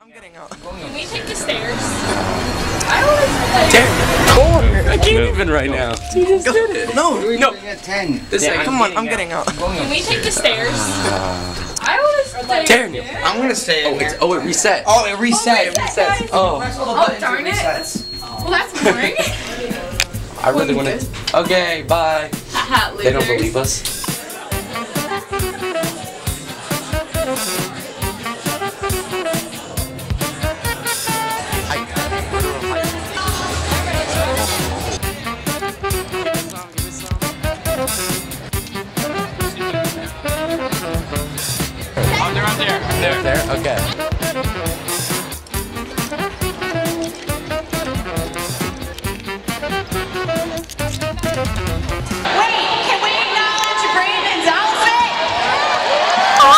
I'm getting out. Can we take the stairs? Damn, I can't even right now. You just did it. No, No. 10. come on, I'm getting out. Can we take the stairs? I want to stay. Darn you. I'm gonna stay in here. Oh, it reset. Oh, it reset. It resets. Oh, Oh, darn it. Well, that's boring. I really want to. Okay, bye. Haha, They don't losers. believe us. Oh, they're out there. There, okay. Wait, can we acknowledge Brandon's outfit? All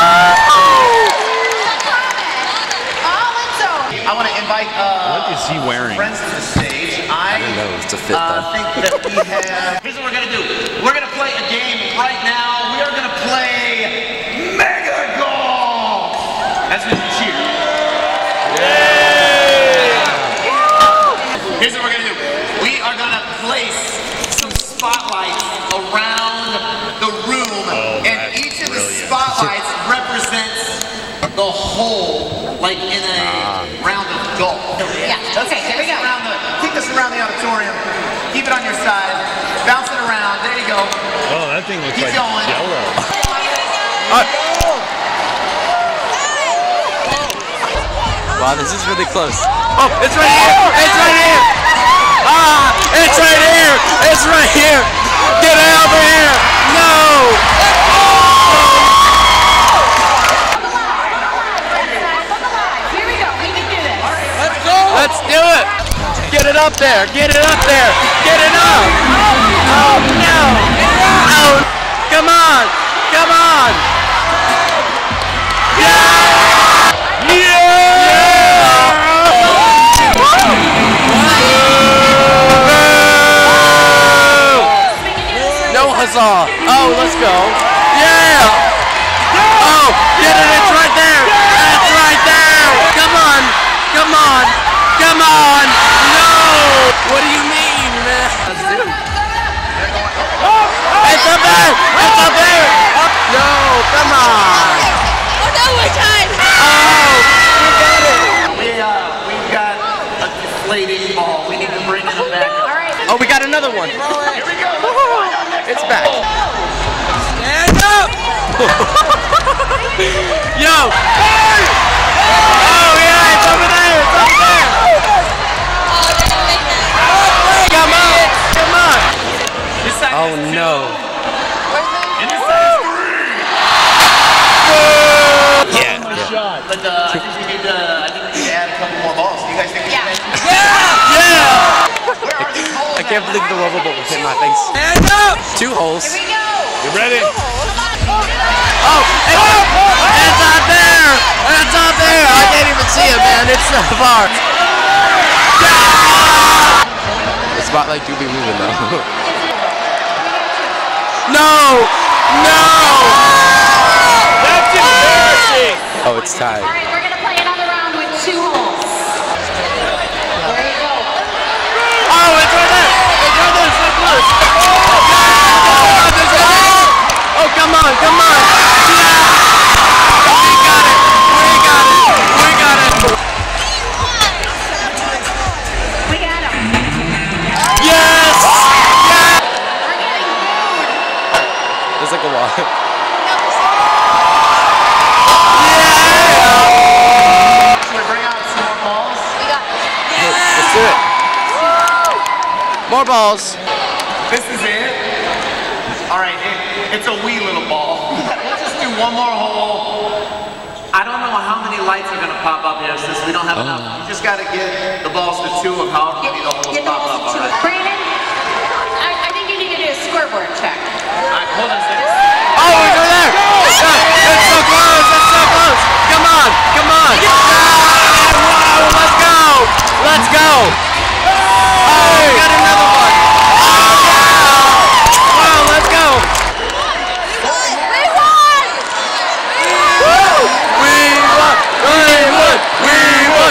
its own. I want to invite What is he wearing? friends to the stage. I No, it's a fit though. think that we have. Here's what we're gonna do. We're gonna play a game right now. We are gonna play Mega Golf. As we cheer. Here's what we're gonna do. We are gonna place some spotlights around the room, and each of the spotlights represents the hole, like in a round of golf. Yeah, okay, here we go. Kick this around the auditorium. Keep it on your side. Bounce it around. There you go. Oh, that thing looks Keep like going. Jello. Wow, this is really close. Oh, it's right here! It's right here! Ah, it's right here! It's right here! Get it over here! No! Here we go, we can do this. Let's go! Let's do it! Get it up there! Get it up there! Get it up! Oh no! Oh! Come on! Come on! Yeah! No huzzah! Oh, let's go! Yeah! Oh, get it! It's right there! It's right there! Come on! Come on! Come on! No! What do you mean, man? It's up there! It's up there! No! Come on! Oh no, we're tied. Oh! You got it! We've got a deflating ball. We need to bring it back. All right. Oh, we got another one. Here we go. It's back. Stand up! Yo! Oh yeah, it's over there! It's over there! Come on! Come on! Oh no! Yeah. But I think we need to add a couple more balls. You guys think we can? Yeah! Where are these holes? I can't believe the rubber ball hit my face. Stand up! 2 holes. Here we go. You ready? Oh! It's out there! It's out there! I can't even see it, man. It's so far. Yeah! The spotlight do be moving though. No! No! That's embarrassing. Oh, it's tied. All right, we're going to play another round with 2 holes. There you go. Oh, it's right there! It's right there! So close! Oh, come on! Come on! Yeah! We got it! We got it! We got it! We got him. Yes! Yeah! We're getting food. There's like a lot. Should we bring out some more balls? Let's do it. More balls. This is it. All right, it's a wee little ball. Let's just do one more hole. I don't know how many lights are gonna pop up here since we don't have enough. You just gotta get the balls to 2 of however many the holes Get the pop up. balls All to right. it. Brandon, I think you need to do a scoreboard check. All right, hold on a second. Oh, it's right there. It's so close. It's so close. Come on. Come on. Yeah! Wow, let's go. Let's go. Oh, we got another one. Oh, yeah. Wow, let's go. We won! We won! We won!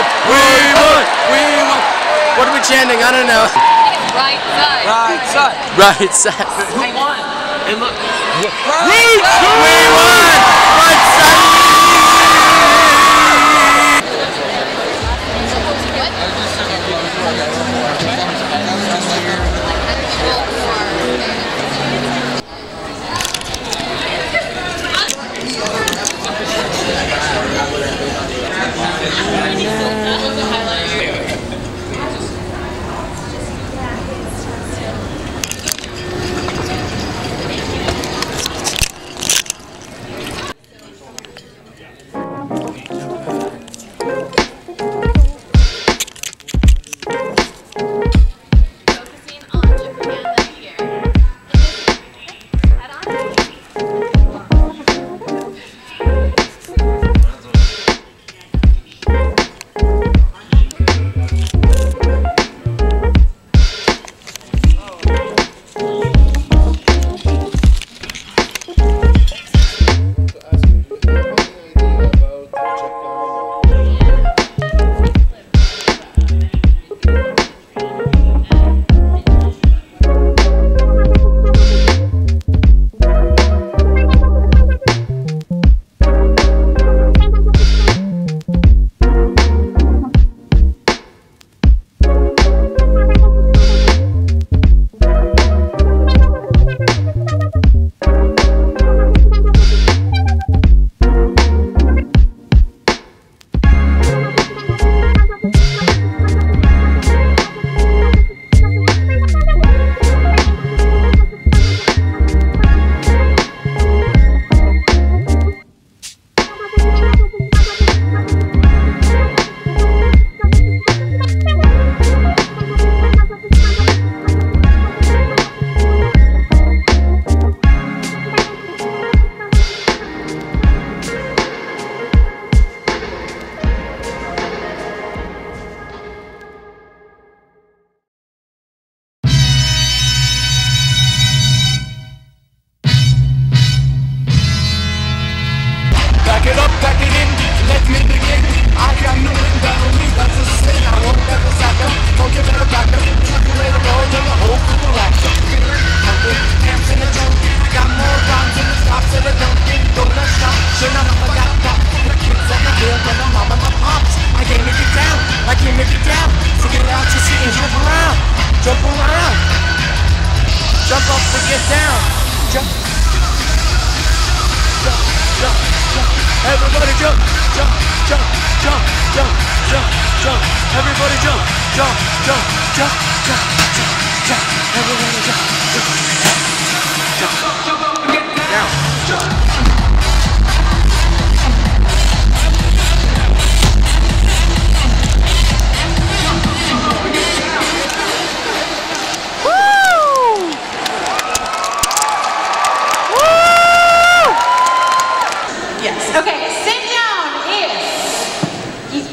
landing? I don't know. Right side. Right side. Right side. Who won? And look. We won! Right side!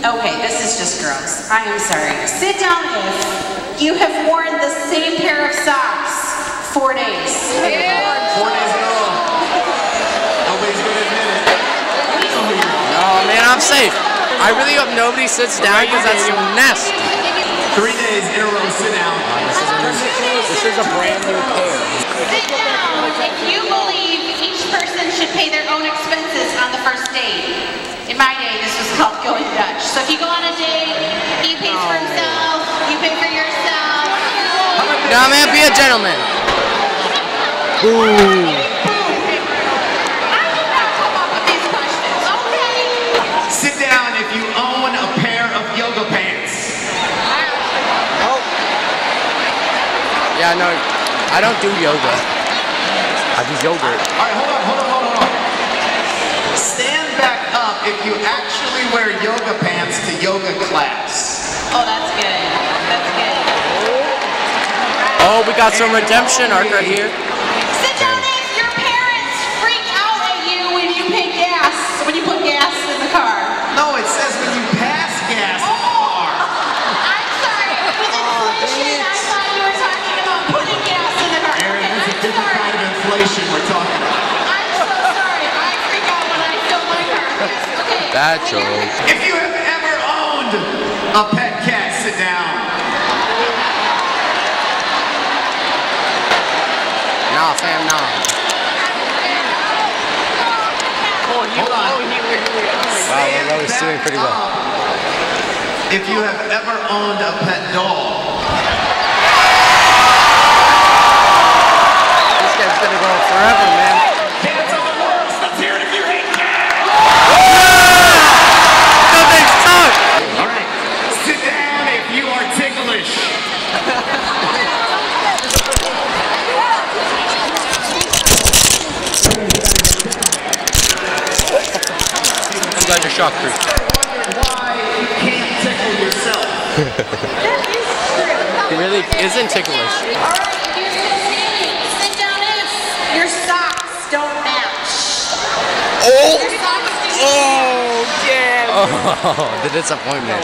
Okay, this is just gross. I am sorry. Sit down if you have worn the same pair of socks 4 days. 4 days in a row. Nobody's gonna admit it. Oh man, I'm safe. I really hope nobody sits down because that's nasty. 3 days in a row, sit down. This is a brand new pair. Sit down if you believe each person should pay their own expenses on the first date. In my day, this was called going Dutch. So if you go on a date, he pays for himself, you pay for yourself. Now man, be a gentleman. Ooh. I did not come up with these questions, okay? Sit down if you own a pair of yoga pants. Yeah, no, I don't do yoga. I do yogurt. All right, hold on. Stand back up if you actually wear yoga pants to yoga class. Oh, that's good. That's good. Oh, we got some redemption arc right here. Sit down if your parents freak out at you when you pay gas, when you put gas in the car. No, it says when you pass gas in the car. I'm sorry. With inflation, I thought you were talking about putting gas in the car. Aaron, Okay, this is a I'm different sorry. kind of inflation we're talking about. I'm so sorry. I freak out when I fill my car. Yes, okay. Bad joke. If you have ever owned a pet cat, sit down. Nah, fam, nah. Hold on. Wow, we're really doing pretty well. If you have ever owned a pet dog, This guy's gonna go forever, man. cats are the worst. Let's hear it if you hate cats. Something's tough. All right, sit down if you are ticklish. I'm glad you're shocked, Chris. Why you can't tickle yourself? He really isn't ticklish. Alright, if you're still standing, sit down if your socks don't match. Oh! Your socks do Oh, the disappointment.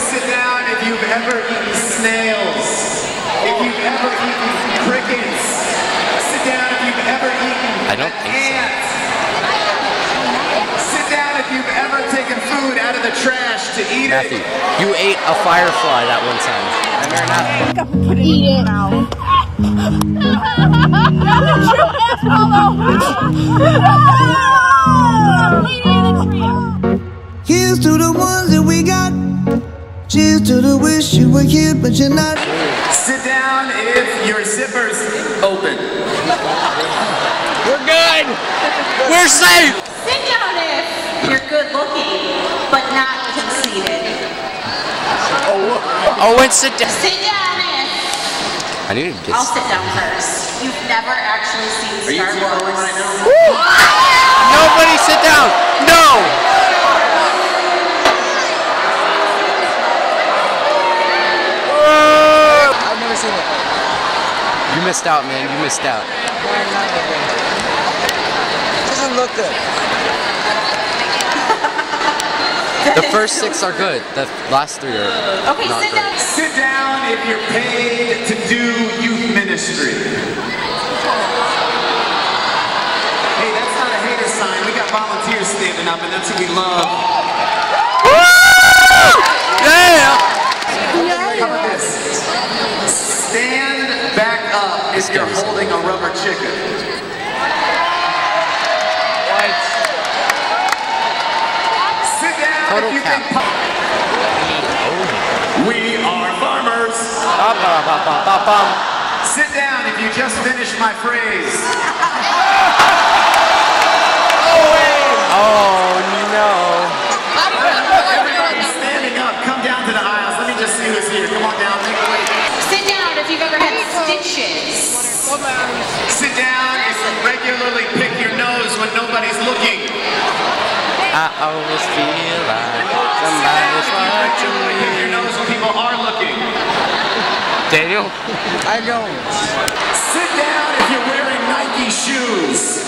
Sit down if you've ever eaten snails. If you've ever eaten crickets. Sit down if you've ever eaten I don't think so. ants. Sit down if you've ever taken food out of the trash to eat Matthew, it. you ate a firefly that one time. Remember not? Eat it. Here's to the ones that we got. Cheers to the wish you were here, but you're not. Sit down if your zipper's open. We're good! We're safe! Sit down if you're good looking, but not conceited. Oh, and sit down. Sit down if I need to get. I'll sit down first. You've never actually seen Star Wars. right now? Nobody sit down! No! I've never seen it. You missed out, man. You missed out. Doesn't look good. The first 6 are good. The last 3 are Okay, not sit great. down. Sit down if you're paid to do youth ministry. Hey, that's not a hater sign. We got volunteers standing up, and that's who we love. Yeah! How about this? Stand back up if you're holding a rubber chicken. Sit down Total if you cap. think. We are farmers. Ba-ba-ba-ba-ba-bum. Sit down if you just finished my phrase. Oh no! Everybody standing up, come down to the aisles. Let me just see who's here. Come on down, make a way. Sit down if you've ever had stitches. Sit down if you regularly pick your nose when nobody's looking. I always feel like Sit down somebody's if you regularly pick your watching me. nose when people are looking. Daniel? I don't. Sit down if you're wearing Nike shoes.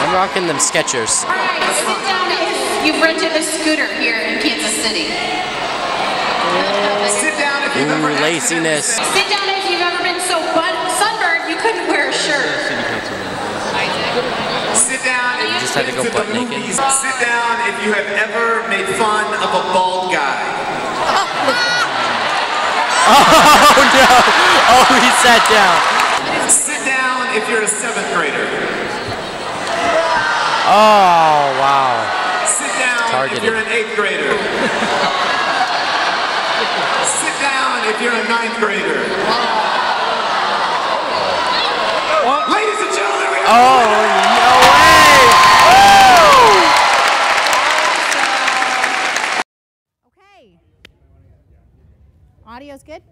I'm rocking them Skechers. Alright, sit down if you've rented a scooter here in Kansas City. Sit down if you've ever Ooh, laziness. Sit down if you've ever been so sunburned you couldn't wear a shirt. Sit down if you Just had to go the butt naked. movies. Sit down if you have ever made fun of a bald guy. Oh no! Oh, he sat down. Sit down if you're a 7th grader. Oh wow! Sit down Targeted. if you're an 8th grader. Sit down if you're a 9th grader. Ladies and gentlemen, we Oh no way! Okay. Audio's good?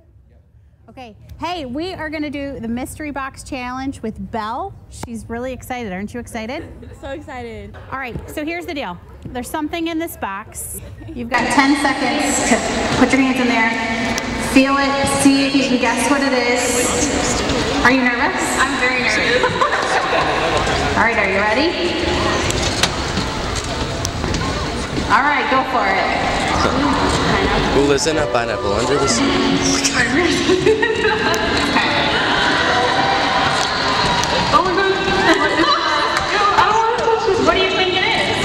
Okay. Hey, we are going to do the mystery box challenge with Belle. She's really excited. Aren't you excited? So excited. All right. So here's the deal. There's something in this box. You've got 10 seconds to put your hands in there, feel it, see if you can guess what it is. Are you nervous? I'm very nervous. All right, are you ready? All right, go for it. Who lives in a pineapple under the sea? Oh my God. What do you think it is?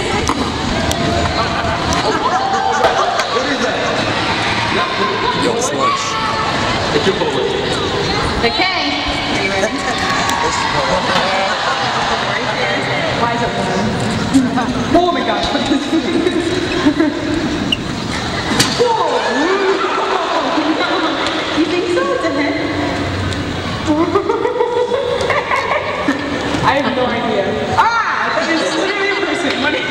Yo, it's lunch. Okay, are you ready? Why is it warm? Oh my gosh, what is this? You think so? It's a hit? I have no idea. Ah! That is literally a person. What is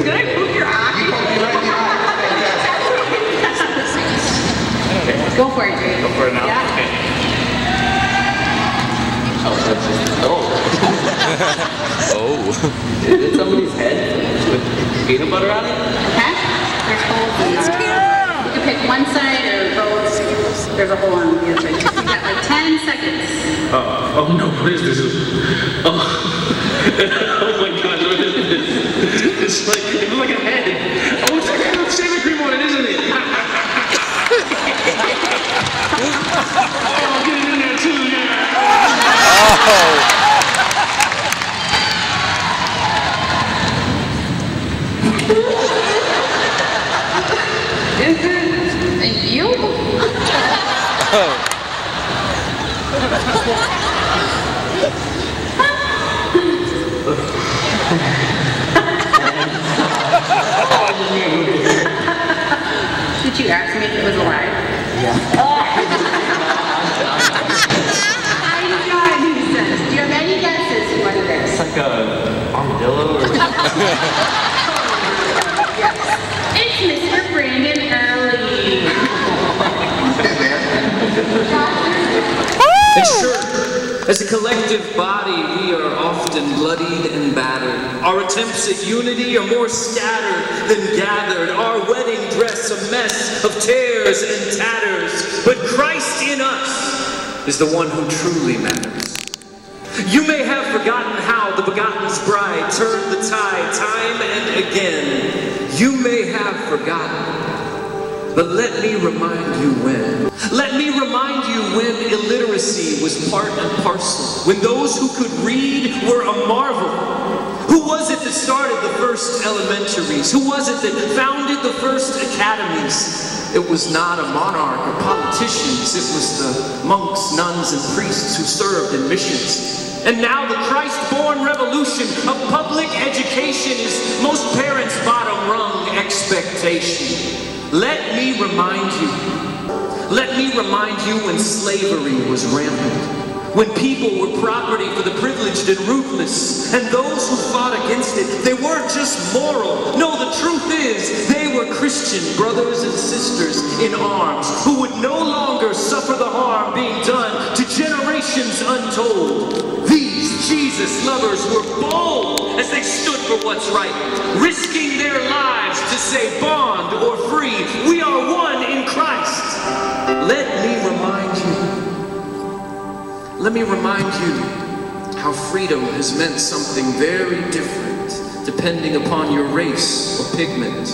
Did I poke your eye? You poked me right in the eye. Go for it, Jake. Go for it now. Yeah. Okay. Oh. Is it somebody's head with peanut butter on it? Okay? There's holes in there. You can pick one side or both. There's a hole on the other side. You got like 10 seconds. Oh no, what is this? Oh, oh my gosh, what is this? It's like a head. Oh, it's like a shaving cream on it, isn't it? Oh, get it in there too, yeah. Oh. Is it you? Did you ask me if it was alive? Yeah. I'm John, he says. Do you have any guesses what it is? It's like a armadillo or Yes. It's Mr. Brandon Early. And sure, as a collective body, we are often bloodied and battered. Our attempts at unity are more scattered than gathered. Our wedding dress a mess of tears and tatters. But Christ in us is the one who truly matters. You may have forgotten how the begotten's bride turned the tide time and again. You may have forgotten. But let me remind you when. Let me remind you when illiteracy was part and parcel. When those who could read were a marvel. Who was it that started the first elementaries? Who was it that founded the first academies? It was not a monarch or politicians. It was the monks, nuns, and priests who served in missions. And now the Christ-born revolution of public education is most parents' bottom rung expectation. Let me remind you when slavery was rampant. When people were property for the privileged and ruthless, and those who fought against it, they weren't just moral. No, the truth is, they were Christian brothers and sisters in arms, who would no longer suffer the harm being done to generations untold. These Jesus lovers were bold as they stood for what's right, risking their lives to say bond or free. We are one in Christ. Let me remind you how freedom has meant something very different depending upon your race or pigment.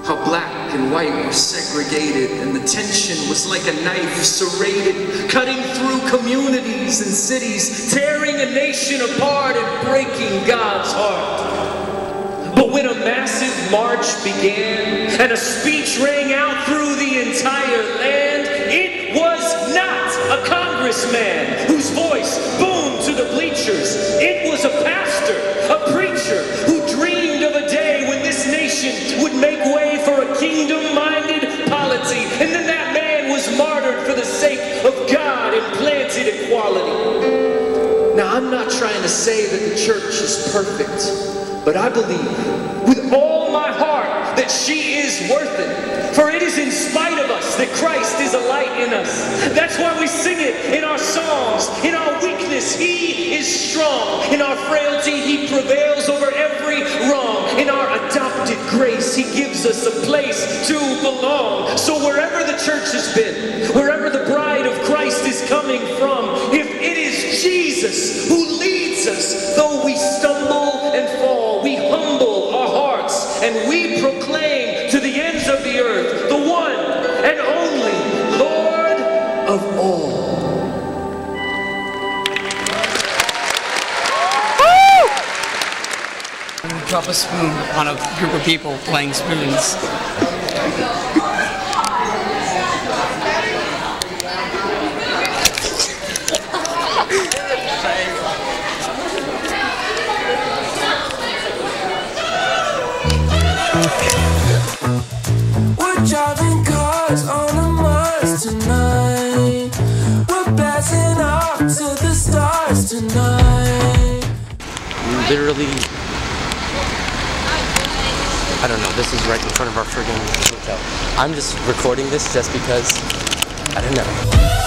How black and white were segregated and the tension was like a knife serrated, cutting through communities and cities, tearing a nation apart and breaking God's heart. But when a massive march began and a speech rang out through the entire land, it was not a congressman whose voice boomed to the bleachers. It was a pastor, a preacher, who dreamed of a day when this nation would make way for a kingdom-minded polity. And then that man was martyred for the sake of God and planted equality. Now, I'm not trying to say that the church is perfect, but I believe with all my heart that she is worth it. For it is in spite of us that Christ is a light in us. That's why we sing it in our songs. In our weakness, He is strong. In our frailty, He prevails over every wrong. In our adopted grace, He gives us a place to belong. So wherever the church has been, wherever the bride of Christ is coming from, if it is Jesus who leads us, though we stumble and fall, we humble our hearts and we proclaim to the ends of the earth, the one and only Lord of all. Drop a spoon on a group of people playing spoons. We're driving cars on a Mars tonight. We're blasting off to the stars tonight. Literally, I don't know, this is right in front of our friggin' hotel. I'm just recording this just because, I don't know.